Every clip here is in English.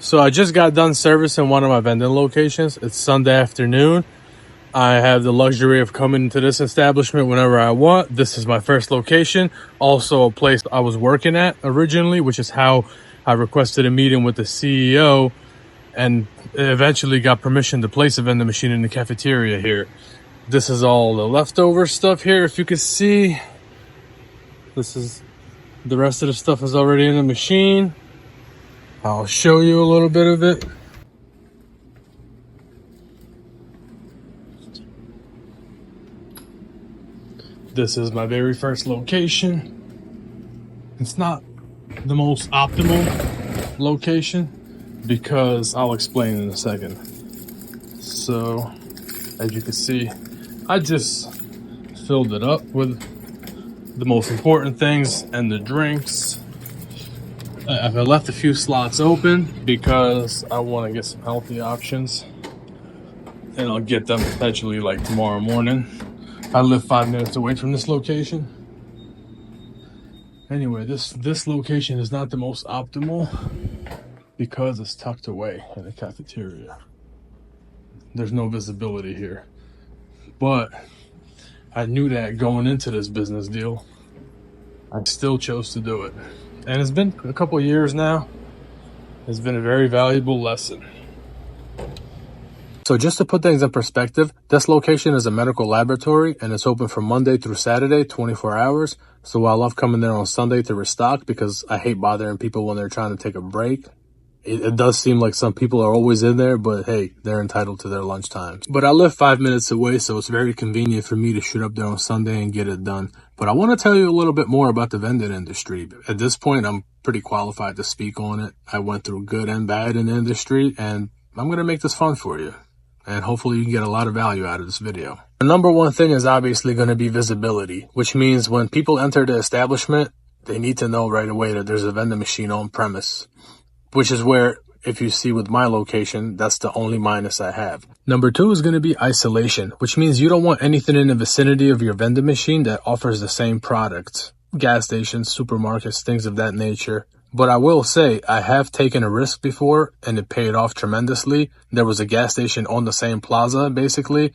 So I just got done servicing one of my vending locations. It's Sunday afternoon. I have the luxury of coming to this establishment whenever I want. This is my first location, also a place I was working at originally, which is how I requested a meeting with the CEO and eventually got permission to place a vending machine in the cafeteria here. This is all the leftover stuff here. If you can see, this is the rest of the stuff is already in the machine. I'll show you a little bit of it. This is my very first location. It's not the most optimal location because I'll explain in a second. So, as you can see, I just filled it up with the most important things and the drinks. I've left a few slots open because I want to get some healthy options, and I'll get them potentially like tomorrow morning. I live 5 minutes away from this location. Anyway, this location is not the most optimal because it's tucked away in the cafeteria. There's no visibility here. But I knew that going into this business deal. I still chose to do it. And it's been a couple of years now. It's been a very valuable lesson. So just to put things in perspective, this location is a medical laboratory and it's open from Monday through Saturday, 24 hours. So I love coming there on Sunday to restock because I hate bothering people when they're trying to take a break. It does seem like some people are always in there, but hey, they're entitled to their lunchtime. But I live 5 minutes away, so it's very convenient for me to shoot up there on Sunday and get it done. But I want to tell you a little bit more about the vending industry. At this point, I'm pretty qualified to speak on it. I went through good and bad in the industry, and I'm going to make this fun for you. And hopefully you can get a lot of value out of this video. The number one thing is obviously going to be visibility, which means when people enter the establishment, they need to know right away that there's a vending machine on premise. Which is where, if you see with my location, that's the only minus I have. Number two is going to be isolation, which means you don't want anything in the vicinity of your vending machine that offers the same product. Gas stations, supermarkets, things of that nature. But I will say, I have taken a risk before, and it paid off tremendously. There was a gas station on the same plaza, basically,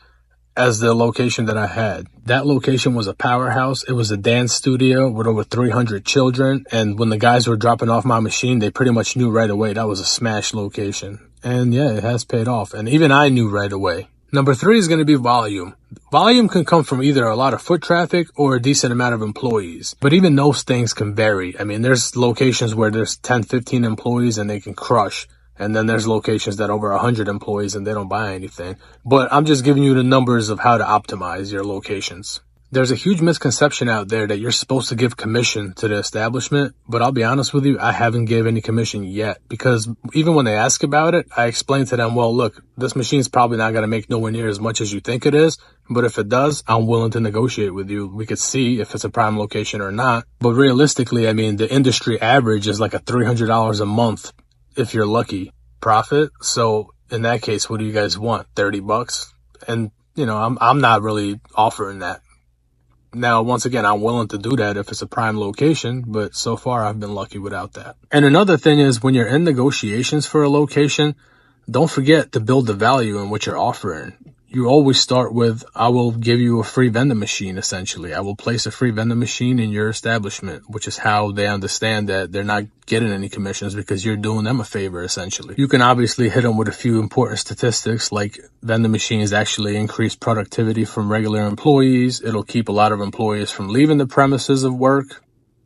as the location that I had. That location was a powerhouse. It was a dance studio with over 300 children. And when the guys were dropping off my machine, they pretty much knew right away that was a smash location. And yeah, it has paid off. And even I knew right away. Number three is going to be volume. Volume can come from either a lot of foot traffic or a decent amount of employees. But even those things can vary. I mean, there's locations where there's 10, 15 employees and they can crush. And then there's locations that over 100 employees and they don't buy anything. But I'm just giving you the numbers of how to optimize your locations. There's a huge misconception out there that you're supposed to give commission to the establishment. But I'll be honest with you, I haven't gave any commission yet. Because even when they ask about it, I explain to them, well, look, this machine's probably not going to make nowhere near as much as you think it is. But if it does, I'm willing to negotiate with you. We could see if it's a prime location or not. But realistically, I mean, the industry average is like a $300 a month. If you're lucky, profit. So in that case, what do you guys want? 30 bucks? And you know, I'm not really offering that. Now, once again, I'm willing to do that if it's a prime location, but so far I've been lucky without that. And another thing is when you're in negotiations for a location, don't forget to build the value in what you're offering. You always start with, I will give you a free vending machine, essentially. I will place a free vending machine in your establishment, which is how they understand that they're not getting any commissions because you're doing them a favor, essentially. You can obviously hit them with a few important statistics, like vending machines actually increase productivity from regular employees. It'll keep a lot of employees from leaving the premises of work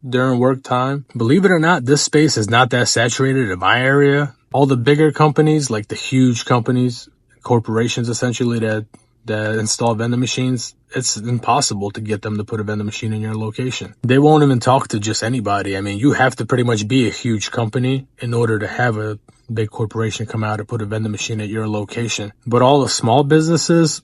during work time. Believe it or not, this space is not that saturated in my area. All the bigger companies, like the huge companies, corporations essentially that install vending machines, it's impossible to get them to put a vending machine in your location. They won't even talk to just anybody. I mean, you have to pretty much be a huge company in order to have a big corporation come out and put a vending machine at your location. But all the small businesses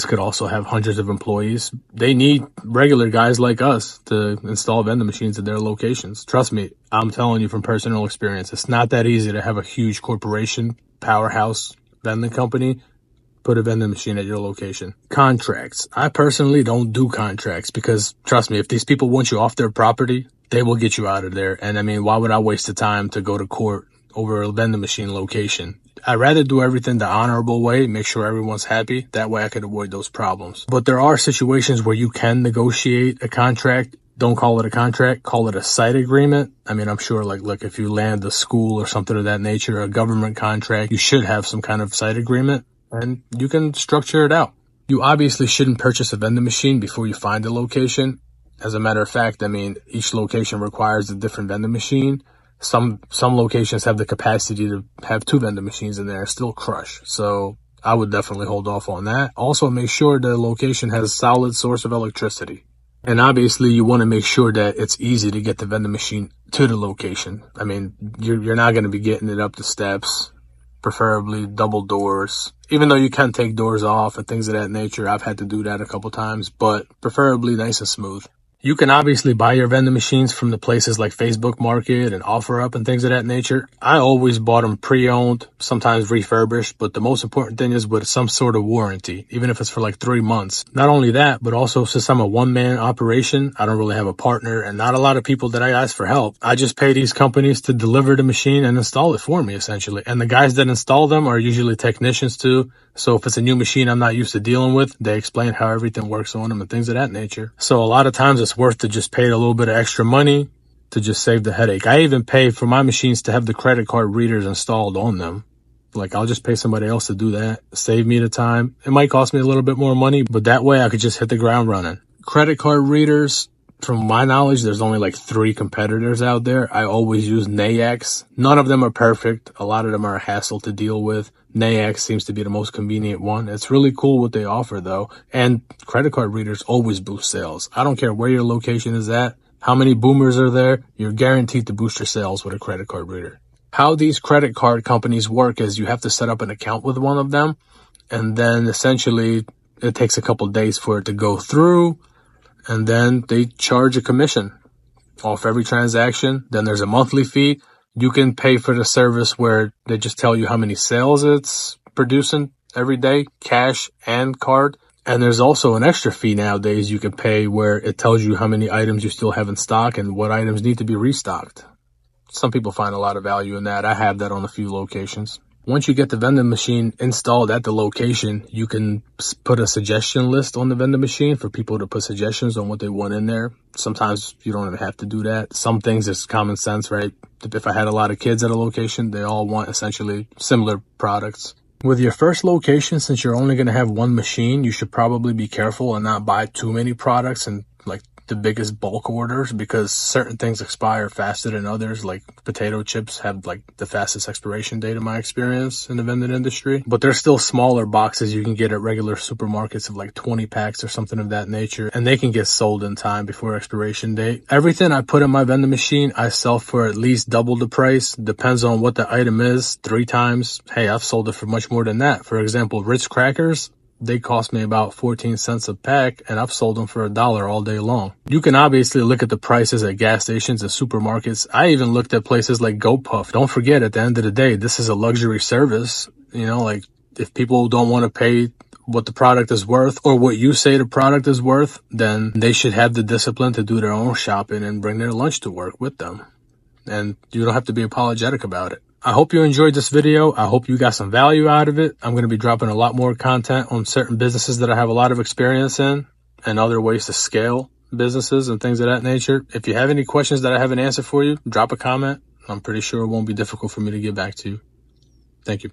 could also have hundreds of employees. They need regular guys like us to install vending machines at their locations. Trust me, I'm telling you from personal experience, it's not that easy to have a huge corporation, powerhouse, vending company put a vending machine at your location. Contracts. I personally don't do contracts because, trust me, if these people want you off their property, they will get you out of there. And I mean, why would I waste the time to go to court over a vending machine location. I'd rather do everything the honorable way, make sure everyone's happy. That way I could avoid those problems. But there are situations where you can negotiate a contract. Don't call it a contract, call it a site agreement. I mean, I'm sure like if you land a school or something of that nature, a government contract, you should have some kind of site agreement and you can structure it out. You obviously shouldn't purchase a vending machine before you find a location. As a matter of fact, I mean, each location requires a different vending machine. Some locations have the capacity to have 2 vending machines in there and still crush. So I would definitely hold off on that. Also, make sure the location has a solid source of electricity. And obviously you want to make sure that it's easy to get the vending machine to the location. I mean, you're not going to be getting it up the steps, preferably double doors. Even though you can take doors off and things of that nature, I've had to do that a couple times, but preferably nice and smooth. You can obviously buy your vending machines from the places like Facebook Market and OfferUp and things of that nature. I always bought them pre-owned, sometimes refurbished, but the most important thing is with some sort of warranty, even if it's for like 3 months. Not only that, but also since I'm a one-man operation, I don't really have a partner and not a lot of people that I ask for help. I just pay these companies to deliver the machine and install it for me, essentially. And the guys that install them are usually technicians too. So if it's a new machine I'm not used to dealing with, they explain how everything works on them and things of that nature. So a lot of times it's worth to just pay a little bit of extra money to just save the headache. I even pay for my machines to have the credit card readers installed on them. Like I'll just pay somebody else to do that, save me the time. It might cost me a little bit more money, but that way I could just hit the ground running. Credit card readers, from my knowledge, there's only like 3 competitors out there. I always use Nayax. None of them are perfect. A lot of them are a hassle to deal with. Nayax seems to be the most convenient one. It's really cool what they offer though. And credit card readers always boost sales. I don't care where your location is at, how many boomers are there, you're guaranteed to boost your sales with a credit card reader. How these credit card companies work is you have to set up an account with one of them, and then essentially it takes a couple days for it to go through, and then they charge a commission off every transaction. Then there's a monthly fee. You can pay for the service where they just tell you how many sales it's producing every day, cash and card. And there's also an extra fee nowadays you can pay where it tells you how many items you still have in stock and what items need to be restocked. Some people find a lot of value in that. I have that on a few locations. Once you get the vending machine installed at the location, you can put a suggestion list on the vending machine for people to put suggestions on what they want in there. Sometimes you don't even have to do that. Some things is common sense, right? If I had a lot of kids at a location, they all want essentially similar products. With your first location, since you're only going to have one machine, you should probably be careful and not buy too many products and like the biggest bulk orders, because certain things expire faster than others. Like potato chips have like the fastest expiration date in my experience in the vending industry, but there's still smaller boxes you can get at regular supermarkets of like 20 packs or something of that nature, and they can get sold in time before expiration date. Everything I put in my vending machine, I sell for at least double the price. Depends on what the item is, 3 times. Hey, I've sold it for much more than that. For example, Ritz crackers, they cost me about 14 cents a pack, and I've sold them for $1 all day long. You can obviously look at the prices at gas stations and supermarkets. I even looked at places like GoPuff. Don't forget, at the end of the day, this is a luxury service. You know, like if people don't want to pay what the product is worth or what you say the product is worth, then they should have the discipline to do their own shopping and bring their lunch to work with them. And you don't have to be apologetic about it. I hope you enjoyed this video. I hope you got some value out of it. I'm going to be dropping a lot more content on certain businesses that I have a lot of experience in and other ways to scale businesses and things of that nature. If you have any questions that I haven't answered for you, drop a comment. I'm pretty sure it won't be difficult for me to get back to you. Thank you.